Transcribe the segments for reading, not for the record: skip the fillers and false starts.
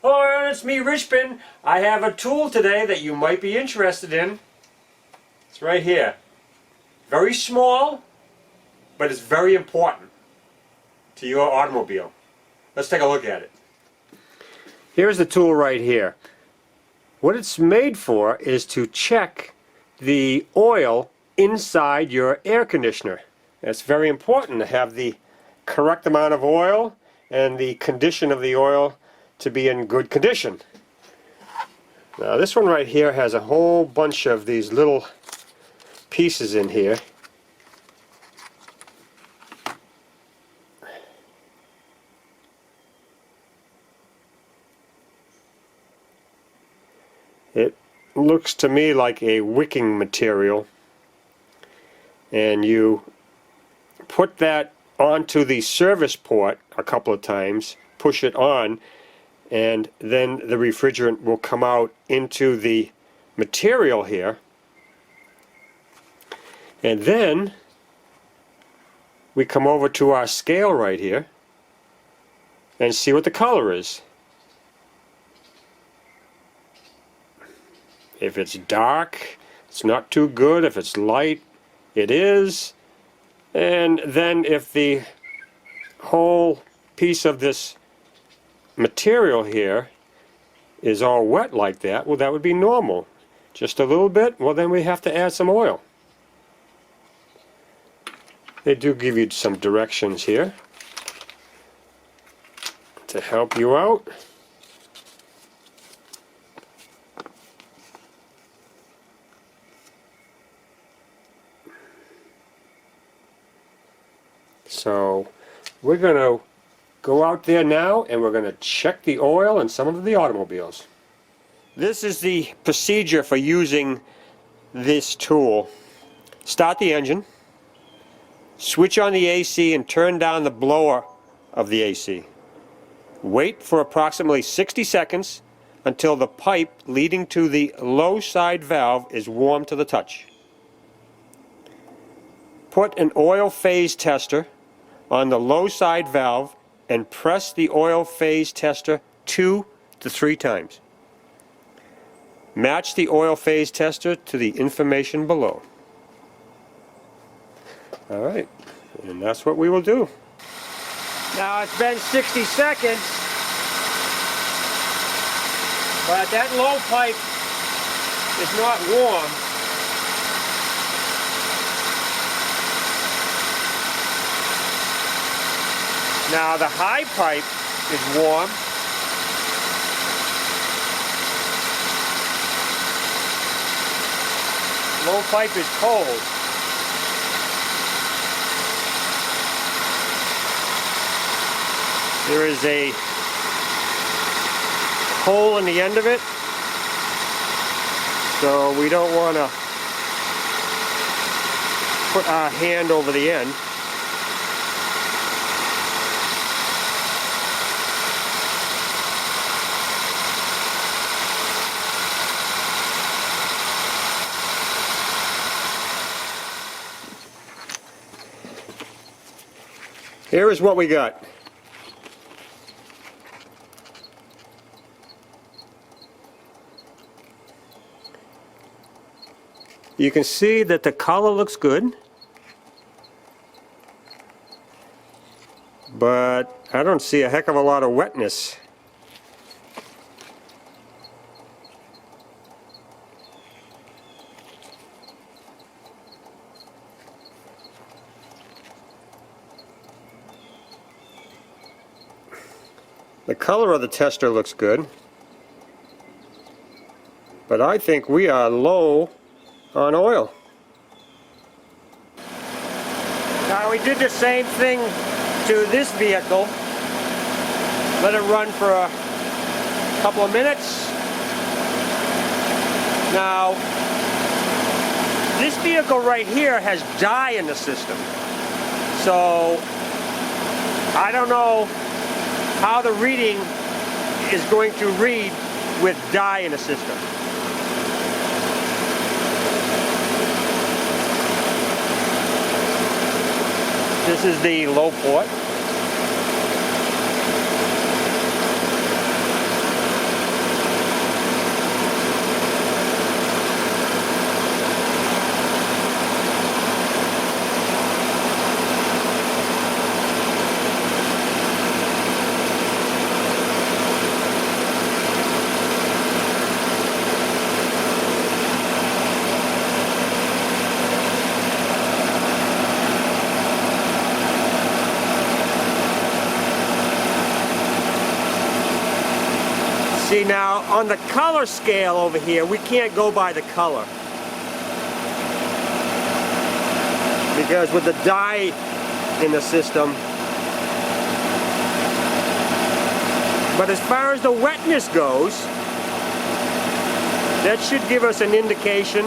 Hello, it's me, Richmond. I have a tool today that you might be interested in. It's right here. Very small, but it's very important to your automobile. Let's take a look at it. Here's the tool right here. What it's made for is to check the oil inside your air conditioner. It's very important to have the correct amount of oil and the condition of the oil to be in good condition. Now this one right here has a whole bunch of these little pieces in here. It looks to me like a wicking material, and you put that onto the service port a couple of times, push it on, and then the refrigerant will come out into the material here, and then we come over to our scale right here and see what the color is. If it's dark, it's not too good. If it's light, it is. And then if the whole piece of this material here is all wet like that, well, that would be normal. Just a little bit, well, then we have to add some oil. They do give you some directions here to help you out. So we're going to go out there now and we're going to check the oil in some of the automobiles. This is the procedure for using this tool. Start the engine, switch on the AC and turn down the blower of the AC. Wait for approximately 60 seconds until the pipe leading to the low side valve is warm to the touch. Put an oil phase tester on the low side valve and press the oil phase tester 2 to 3 times. Match the oil phase tester to the information below. Alright, and that's what we will do. Now it's been 60 seconds, but that low pipe is not warm. Now the high pipe is warm. Low pipe is cold. There is a hole in the end of it, so we don't want to put our hand over the end. Here is what we got. You can see that the color looks good, but I don't see a heck of a lot of wetness. The color of the tester looks good, but I think we are low on oil. Now we did the same thing to this vehicle. Let it run for a couple of minutes. Now this vehicle right here has dye in the system, so I don't know how the reading is going to read with dye in the system. This is the low port. See, now on the color scale over here, we can't go by the color, because with the dye in the system. But as far as the wetness goes, that should give us an indication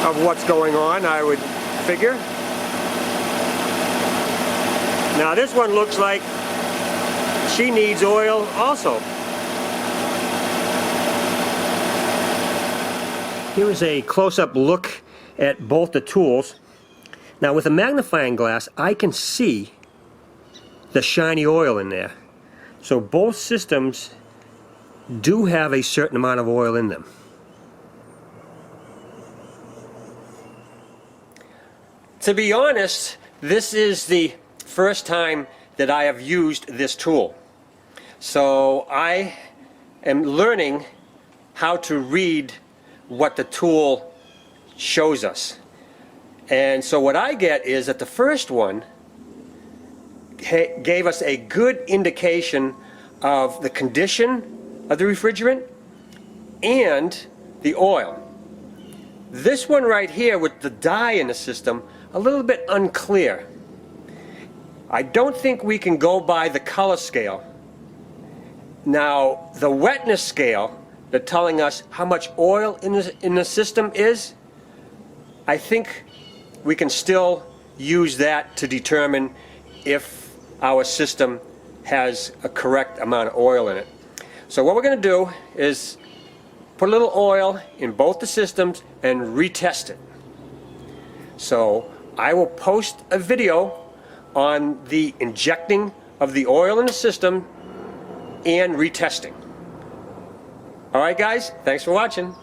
of what's going on, I would figure. Now this one looks like she needs oil also. Here is a close-up look at both the tools. Now with a magnifying glass, I can see the shiny oil in there. So both systems do have a certain amount of oil in them. To be honest, this is the first time that I have used this tool. So I am learning how to read what the tool shows us. And so what I get is that the first one gave us a good indication of the condition of the refrigerant and the oil. This one right here with the dye in the system, a little bit unclear. I don't think we can go by the color scale. Now the wetness scale, they're telling us how much oil in the system is. I think we can still use that to determine if our system has a correct amount of oil in it. So what we're going to do is put a little oil in both the systems and retest it. So I will post a video on the injecting of the oil in the system and retesting. Alright guys, thanks for watching.